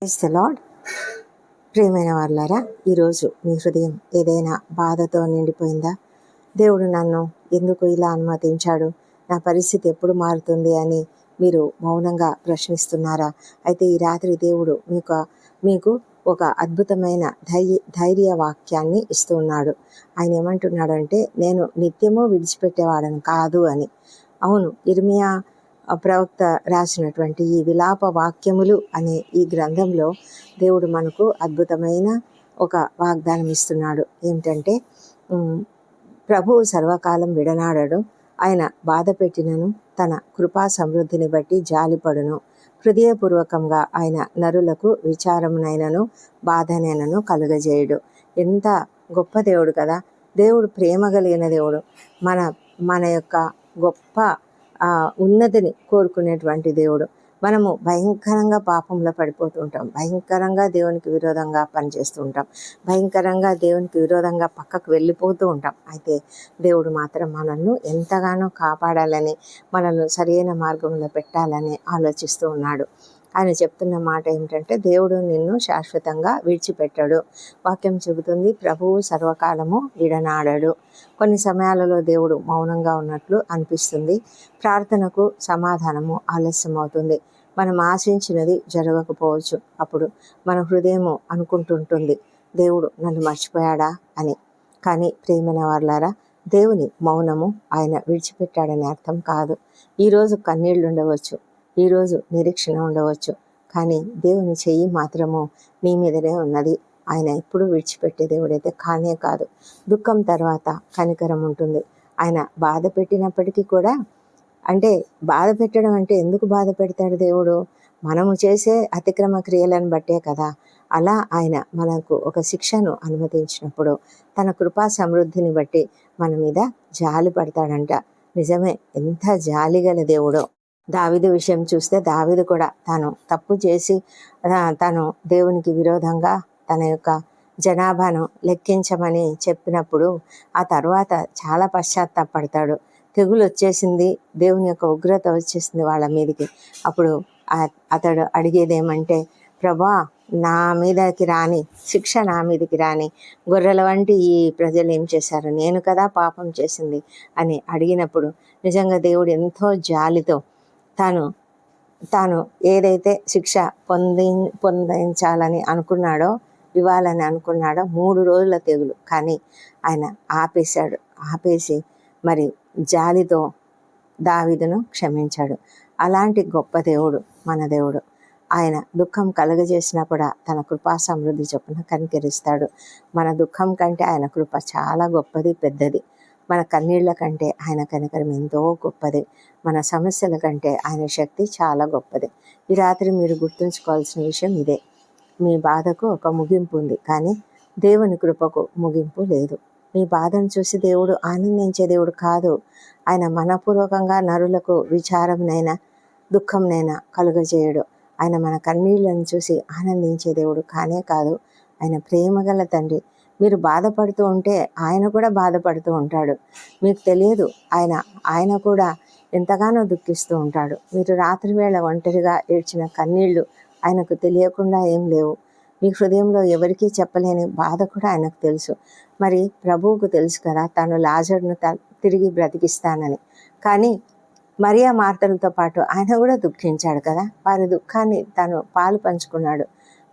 Praise the lord. ప్రియమైన వాళ్ళారా, ఈరోజు మీ హృదయం ఏదైనా బాధతో నిండిపోయిందా? దేవుడు నన్ను ఎందుకు ఇలా అనుమతించాడు, నా పరిస్థితి ఎప్పుడు మారుతుంది అని మీరు మౌనంగా ప్రశ్నిస్తున్నారా? అయితే ఈ రాత్రి దేవుడు మీకు ఒక అద్భుతమైన ధైర్య వాక్యాన్ని ఇస్తున్నాడు. ఆయన ఏమంటున్నాడంటే, నేను నిత్యము విడిచిపెట్టేవాడను కాదు అని. అవును, ఇర్మియా ప్రవక్త రాసినటువంటి ఈ విలాప వాక్యములు అనే ఈ గ్రంథంలో దేవుడు మనకు అద్భుతమైన ఒక వాగ్దానం ఇస్తున్నాడు. ఏమిటంటే, ప్రభువు సర్వకాలం విడనాడడు, ఆయన బాధ పెట్టినను తన కృపా సమృద్ధిని బట్టి జాలిపడును, హృదయపూర్వకంగా ఆయన నరులకు విచారమునైనను బాధనైనను కలుగజేయుడు. ఎంత గొప్ప దేవుడు కదా! దేవుడు ప్రేమ కలిగిన దేవుడు. మన యొక్క గొప్ప ఉన్నతిని కోరుకునేటువంటి దేవుడు. మనము భయంకరంగా పాపంలో పడిపోతూ ఉంటాం, భయంకరంగా దేవునికి విరోధంగా పనిచేస్తూ ఉంటాం, భయంకరంగా దేవునికి విరోధంగా పక్కకు వెళ్ళిపోతూ ఉంటాం. అయితే దేవుడు మాత్రం మనల్ని ఎంతగానో కాపాడాలని, మనల్ని సరైన మార్గంలో పెట్టాలని ఆలోచిస్తూ ఉన్నాడు. ఆయన చెప్తున్న మాట ఏమిటంటే, దేవుడు నిన్ను శాశ్వతంగా విడిచిపెట్టాడు. వాక్యం చెబుతుంది, ప్రభువు సర్వకాలము విడనాడడు. కొన్ని సమయాలలో దేవుడు మౌనంగా ఉన్నట్లు అనిపిస్తుంది. ప్రార్థనకు సమాధానము ఆలస్యం అవుతుంది. మనం ఆశించినది జరగకపోవచ్చు. అప్పుడు మన హృదయము అనుకుంటుంటుంది, దేవుడు నన్ను మర్చిపోయాడా అని. కానీ ప్రియమైన వారలారా, దేవుని మౌనము ఆయన విడిచిపెట్టాడని అర్థం కాదు. ఈరోజు కన్నీళ్ళు ఉండవచ్చు, ఈరోజు నిరీక్షణ ఉండవచ్చు, కానీ దేవుని చెయ్యి మాత్రము నీ మీదనే ఉన్నది. ఆయన ఎప్పుడు విడిచిపెట్టే దేవుడైతే కానే కాదు. దుఃఖం తర్వాత కనికరం ఉంటుంది. ఆయన బాధ పెట్టినప్పటికీ కూడా, అంటే బాధ పెట్టడం అంటే ఎందుకు బాధ పెడతాడు దేవుడు? మనము చేసే అతిక్రమ క్రియలను బట్టే కదా. అలా ఆయన మనకు ఒక శిక్షను అనుమతించినప్పుడు తన కృపా సమృద్ధిని బట్టి మన మీద జాలి పడతాడంట. నిజమే, ఎంత జాలిగల దేవుడో. దావీదు విషయం చూస్తే, దావీదు కూడా తాను తప్పు చేసి తను దేవునికి విరోధంగా తన యొక్క జనాభాను లెక్కించమని చెప్పినప్పుడు ఆ తర్వాత చాలా పశ్చాత్తాపడతాడు. తెగులు వచ్చేసింది, దేవుని యొక్క ఉగ్రత వచ్చేసింది వాళ్ళ మీదకి. అప్పుడు అతడు అడిగేది ఏమంటే, ప్రభా, నా మీదకి రాని, శిక్ష నా మీదకి రాని, గొర్రెల వంటి ఈ ప్రజలు ఏం చేశారు, నేను కదా పాపం చేసింది అని అడిగినప్పుడు నిజంగా దేవుడు ఎంతో జాలితో తాను ఏదైతే శిక్ష పొందించాలని అనుకున్నాడో, ఇవ్వాలని అనుకున్నాడో, 3 రోజుల తెగులు, కానీ ఆయన ఆపేశాడు. ఆపేసి మరి జాలితో దావీదును క్షమించాడు. అలాంటి గొప్ప దేవుడు మన దేవుడు. ఆయన దుఃఖం కలుగజేసినా కూడా తన కృపా సమృద్ధి చొప్పున కనికరిస్తాడు. మన దుఃఖం కంటే ఆయన కృప చాలా గొప్పది, పెద్దది. మన కన్నీళ్ల కంటే ఆయన కనికరం ఎంతో గొప్పది. మన సమస్యల కంటే ఆయన శక్తి చాలా గొప్పది. ఈ రాత్రి మీరు గుర్తుంచుకోవాల్సిన విషయం ఇదే. మీ బాధకు ఒక ముగింపు ఉంది, కానీ దేవుని కృపకు ముగింపు లేదు. మీ బాధను చూసి దేవుడు ఆనందించే దేవుడు కాదు. ఆయన మనపూర్వకంగా నరులకు విచారంనైనా దుఃఖంనైనా కలుగజేయడు. ఆయన మన కన్నీళ్లను చూసి ఆనందించే దేవుడు కానే కాదు. ఆయన ప్రేమగల తండ్రి. మీరు బాధపడుతూ ఉంటే ఆయన కూడా బాధపడుతూ ఉంటాడు. మీకు తెలియదు, ఆయన కూడా ఎంతగానో దుఃఖిస్తూ ఉంటాడు. మీరు రాత్రి వేళ ఒంటరిగా ఏడ్చిన కన్నీళ్లు ఆయనకు తెలియకుండా ఏం లేవు. మీ హృదయంలో ఎవరికీ చెప్పలేని బాధ కూడా ఆయనకు తెలుసు. మరి ప్రభువుకు తెలుసు కదా, తాను లాజరును తిరిగి బ్రతికిస్తానని. కానీ మరియా మార్తలతో పాటు ఆయన కూడా దుఃఖించాడు కదా. వారి దుఃఖాన్ని తాను పాలు పంచుకున్నాడు.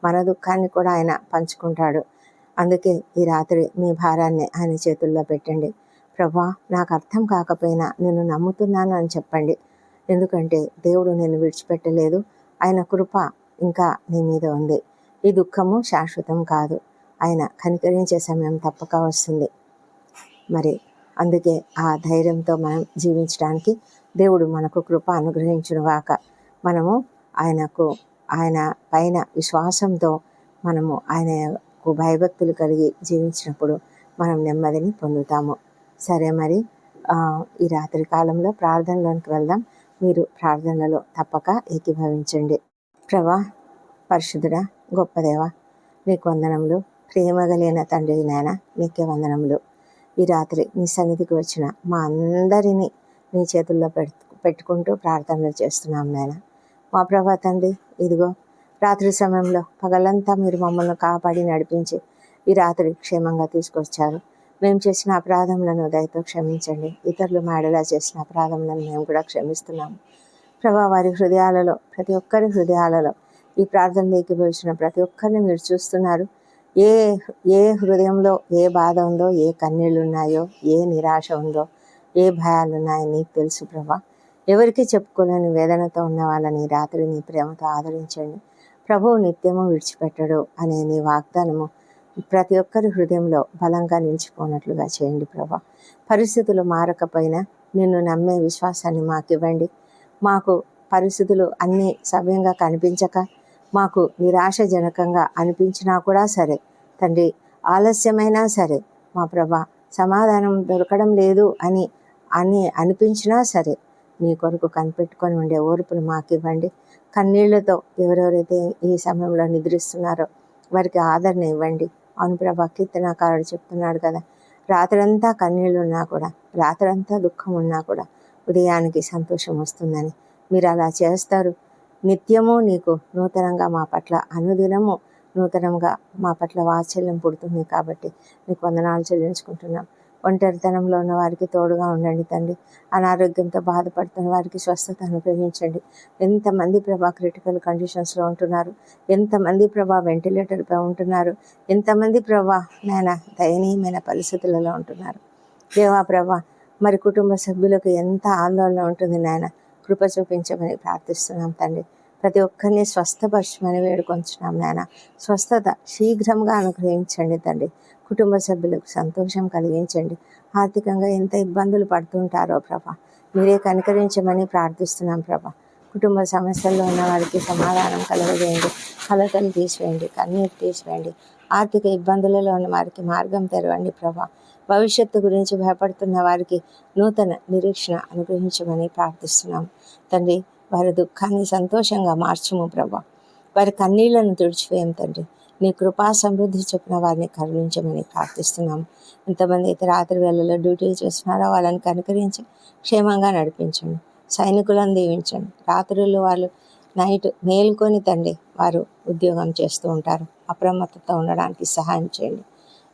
మన దుఃఖాన్ని కూడా ఆయన పంచుకుంటాడు. అందుకే ఈ రాత్రి మీ భారాన్ని ఆయన చేతుల్లో పెట్టండి. ప్రభా, నాకు అర్థం కాకపోయినా నేను నమ్ముతున్నాను అని చెప్పండి. ఎందుకంటే దేవుడు నిన్ను విడిచిపెట్టలేదు. ఆయన కృప ఇంకా నీ మీద ఉంది. ఈ దుఃఖము శాశ్వతం కాదు. ఆయన కనికరించే సమయం తప్పక వస్తుంది. మరి అందుకే ఆ ధైర్యంతో మనం జీవించడానికి దేవుడు మనకు కృప అనుగ్రహించునుగాక. మనము ఆయన పైన విశ్వాసంతో మనము ఆయనకు భయభక్తులు కలిగి జీవించినప్పుడు మనం నెమ్మదిని పొందుతాము. సరే, మరి ఈ రాత్రి కాలంలో ప్రార్థనలోనికి వెళ్దాం. మీరు ప్రార్థనలో తప్పక ఏకీభవించండి. ప్రభా, పరిశుద్ధుడా, గొప్ప దేవా, నీకు వందనములు. ప్రేమ కలిగిన తండ్రి నాయన, నీకే వందనములు. ఈ రాత్రి నీ సన్నిధికి వచ్చిన మా అందరినీ నీ చేతుల్లో పెట్టుకుంటూ ప్రార్థనలు చేస్తున్నాం నాయన. మా ప్రభా తండ్రి, ఇదిగో రాత్రి సమయంలో పగలంతా మీరు మమ్మల్ని కాపాడి నడిపించి ఈ రాత్రి క్షేమంగా తీసుకొచ్చారు. మేము చేసిన అపరాధములను దయతో క్షమించండి. ఇతరులు మాడలా చేసిన అపరాధములను మేము కూడా క్షమిస్తున్నాము ప్రభా. వారి హృదయాలలో, ప్రతి ఒక్కరి హృదయాలలో ఈ ప్రార్థన ఏకీభవించిన ప్రతి ఒక్కరిని మీరు చూస్తున్నారు. ఏ ఏ హృదయంలో ఏ బాధ ఉందో, ఏ కన్నీళ్ళు ఉన్నాయో, ఏ నిరాశ ఉందో, ఏ భయాలు ఉన్నాయో నీకు తెలుసు ప్రభా. ఎవరికి చెప్పుకోలేని వేదనతో ఉన్న వాళ్ళని రాత్రి నీ ప్రేమతో ఆదరించండి. ప్రభువు నిత్యము విడిచిపెట్టడు అనే నీ వాగ్దానము ప్రతి ఒక్కరి హృదయంలో బలంగా నిలిచిపోనట్లుగా చేయండి ప్రభా. పరిస్థితులు మారకపోయినా నిన్ను నమ్మే విశ్వాసాన్ని మాకు ఇవ్వండి. మాకు పరిస్థితులు అన్నీ సవ్యంగా కనిపించక, మాకు నిరాశజనకంగా అనిపించినా కూడా సరే తండ్రి, ఆలస్యమైనా సరే మా ప్రభా, సమాధానం దొరకడం లేదు అని అనిపించినా సరే నీ కొరకు కనిపెట్టుకొని ఉండే ఓర్పును మాకు ఇవ్వండి. కన్నీళ్లతో ఎవరెవరైతే ఈ సమయంలో నిద్రిస్తున్నారో వారికి ఆదరణ ఇవ్వండి. అవును ప్రభా, కీర్తనాకారుడు చెప్తున్నాడు కదా, రాత్రంతా కన్నీళ్ళు ఉన్నా కూడా, రాత్రంతా దుఃఖం ఉన్నా కూడా ఉదయానికి సంతోషం వస్తుందని. మీరు అలా చేస్తారు. నిత్యము నీకు నూతనంగా మా పట్ల, అనుదినము నూతనంగా మా పట్ల వాత్సల్యం పుడుతుంది కాబట్టి నీకు వందనాలు చెల్లించుకుంటున్నాం. ఒంటరితనంలో ఉన్న వారికి తోడుగా ఉండండి తండ్రి. అనారోగ్యంతో బాధపడుతున్న వారికి స్వస్థత అనుగ్రహించండి. ఎంతమంది ప్రభా క్రిటికల్ కండిషన్స్లో ఉంటున్నారు, ఎంతమంది ప్రభా వెంటిలేటర్పై ఉంటున్నారు, ఎంతమంది ప్రభా నాయన దయనీయమైన పరిస్థితులలో ఉంటున్నారు. దేవా ప్రభా, మరి కుటుంబ సభ్యులకు ఎంత ఆందోళన ఉంటుంది నాయన, కృప చూపించమని ప్రార్థిస్తున్నాం తండ్రి. ప్రతి ఒక్కరిని స్వస్థపరచమని వేడుకొంచున్నాం నాయన. స్వస్థత శీఘ్రంగా అనుగ్రహించండి తండ్రి. కుటుంబ సభ్యులకు సంతోషం కలిగించండి. ఆర్థికంగా ఎంత ఇబ్బందులు పడుతుంటారో ప్రభా, మీరే కనికరించమని ప్రార్థిస్తున్నాం ప్రభా. కుటుంబ సమస్యల్లో ఉన్న వారికి సమాధానం కలగజేయండి. కలతలు తీసివేయండి, కన్నీరు తీసివేయండి. ఆర్థిక ఇబ్బందులలో ఉన్న వారికి మార్గం తెరవండి ప్రభా. భవిష్యత్తు గురించి భయపడుతున్న వారికి నూతన నిరీక్షణ అనుగ్రహించమని ప్రార్థిస్తున్నాం తండ్రి. వారి దుఃఖాన్ని సంతోషంగా మార్చుము ప్రభా. వారి కన్నీళ్లను తుడిచివేయం తండ్రి. నీ కృపా సమృద్ధి చొప్పున వారిని కరుణించమని ప్రార్థిస్తున్నాము. ఎంతమంది అయితే రాత్రి వేళల్లో డ్యూటీలు చేస్తున్నారో వాళ్ళని కనుకరించి క్షేమంగా నడిపించండి. సైనికులను దీవించండి. రాత్రులు వాళ్ళు నైట్ మేల్కొని తండ్రి వారు ఉద్యోగం చేస్తూ ఉంటారు. అప్రమత్తతో ఉండడానికి సహాయం చేయండి.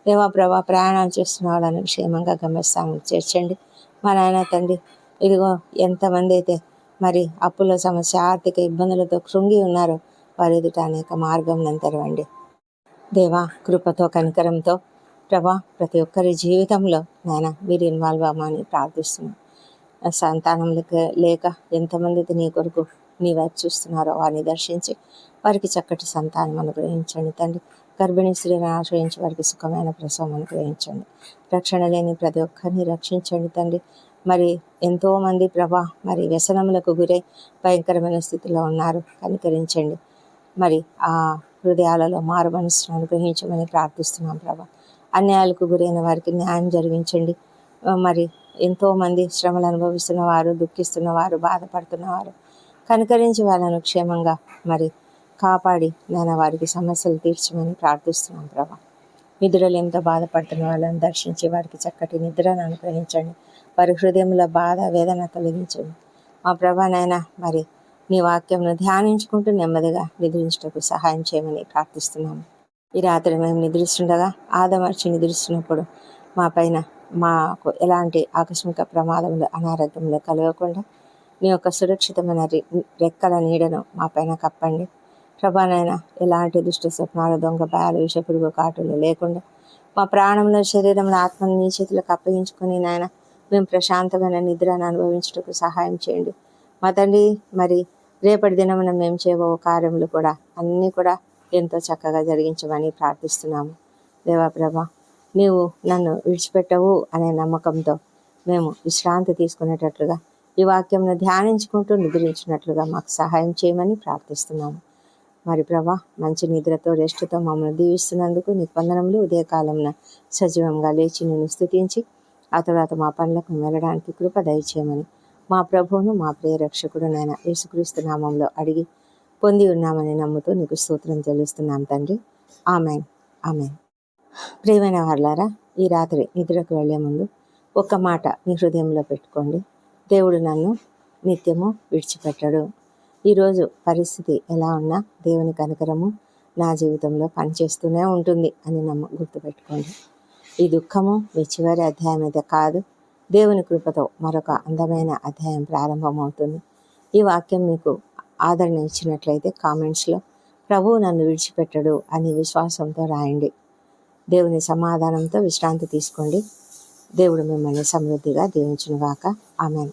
దేవా ప్రభా, ప్రయాణాలు చేస్తున్న వాళ్ళని క్షేమంగా గమ్యస్థానం చేర్చండి. మా నాయన తండ్రి, ఇదిగో ఎంతమంది అయితే మరి అప్పుల సమస్య, ఆర్థిక ఇబ్బందులతో కృంగి ఉన్నారో వారి ఎదుట అనేక మార్గం తెరవండి. దేవా కృపతో, కనికరంతో ప్రభా ప్రతి ఒక్కరి జీవితంలో నాయన మీరు ఇన్వాల్వ్ అవ్వమని ప్రార్థిస్తున్నాం. సంతానం లేక ఎంతమంది అయితే నీ కొరకు నీ వైపు చూస్తున్నారో వారిని దర్శించి వారికి చక్కటి సంతానం అనుగ్రహించండి తండ్రి. గర్భిణీ స్త్రీలను ఆశ్రయించి వారికి సుఖమైన ప్రసవం అనుగ్రహించండి. రక్షణ లేని ప్రతి ఒక్కరిని రక్షించండి తండ్రి. మరి ఎంతోమంది ప్రభా మరి వ్యసనములకు గురై భయంకరమైన స్థితిలో ఉన్నారు, కనికరించండి. మరి ఆ హృదయాలలో మారు మనసును అనుగ్రహించమని ప్రార్థిస్తున్నాం ప్రభా. అన్యాయాలకు గురైన వారికి న్యాయం జరిగించండి. మరి ఎంతోమంది శ్రమలు అనుభవిస్తున్న వారు, దుఃఖిస్తున్నవారు, బాధపడుతున్నవారు కనికరించి వాళ్ళను క్షేమంగా మరి కాపాడి నేను వారికి సమస్యలు తీర్చమని ప్రార్థిస్తున్నాం ప్రభా. నిద్రలేమితో బాధపడుతున్న వాళ్ళని దర్శించి వారికి చక్కటి నిద్రను అనుగ్రహించండి. వారి హృదయంలో బాధ, వేదన తొలగించండి. మా ప్రభా నాయన మరి నీ వాక్యంను ధ్యానించుకుంటూ నెమ్మదిగా నిద్రించటకు సహాయం చేయమని ప్రార్థిస్తున్నాము. ఈ రాత్రి మేము నిద్రిస్తుండగా ఆదమర్చి నిద్రిస్తున్నప్పుడు మా పైన మాకు ఎలాంటి ఆకస్మిక ప్రమాదములు, అనారోగ్యంలో కలగకుండా నీ యొక్క సురక్షితమైన రెక్కల నీడను మా పైన కప్పండి ప్రభానైనా. ఎలాంటి దుష్ట స్వప్నాలు, దొంగ భయాలు, విషపురుగు కాటులు లేకుండా మా ప్రాణంలో, శరీరంలో, ఆత్మను నీ చేతులకు అప్పగించుకొని నాయన మేము ప్రశాంతమైన నిద్రను అనుభవించటకు సహాయం చేయండి మా తండ్రి. మరి రేపటి దినమున మేము చేయబో కార్యములు కూడా అన్నీ కూడా ఎంతో చక్కగా జరిగించమని ప్రార్థిస్తున్నాము. దేవా ప్రభా, నీవు నన్ను విడిచిపెట్టవు అనే నమ్మకంతో మేము విశ్రాంతి తీసుకునేటట్లుగా ఈ వాక్యంను ధ్యానించుకుంటూ నిద్రించినట్లుగా మాకు సహాయం చేయమని ప్రార్థిస్తున్నాము. మరి ప్రభా, మంచి నిద్రతో, రెస్ట్తో మమ్మల్ని దీవిస్తున్నందుకు నీకు వందనములు. ఉదయకాలంలో సజీవంగా లేచి నేను స్తుతించి ఆ తర్వాత మా పనులకు వెళ్ళడానికి కృప దయచేయమని మా ప్రభువును, మా ప్రియ రక్షకుడు నాయన యేసుక్రీస్తు నామంలో అడిగి పొంది ఉన్నామని నమ్ముతూ నీకు స్తోత్రం చెల్లిస్తున్నాం తండ్రి. Amen, amen. ప్రియమైన వారలారా, ఈ రాత్రి నిద్రకు వెళ్లే ముందు ఒక్క మాట మీ హృదయంలో పెట్టుకోండి. దేవుడు నన్ను నిత్యము విడిచిపెట్టడు. ఈరోజు పరిస్థితి ఎలా ఉన్నా దేవుని కనికరము నా జీవితంలో పనిచేస్తూనే ఉంటుంది అని గుర్తుపెట్టుకోండి. ఈ దుఃఖము మీ చివరి అధ్యాయం అయితే కాదు. దేవుని కృపతో మరొక అందమైన అధ్యాయం ప్రారంభమవుతుంది. ఈ వాక్యం మీకు ఆదరణ ఇచ్చినట్లయితే కామెంట్స్లో ప్రభువు నన్ను విడిచిపెట్టడు అని విశ్వాసంతో రాయండి. దేవుని సమాధానంతో విశ్రాంతి తీసుకోండి. దేవుడు మిమ్మల్ని సమృద్ధిగా దీవించునుగాక. ఆమేన్.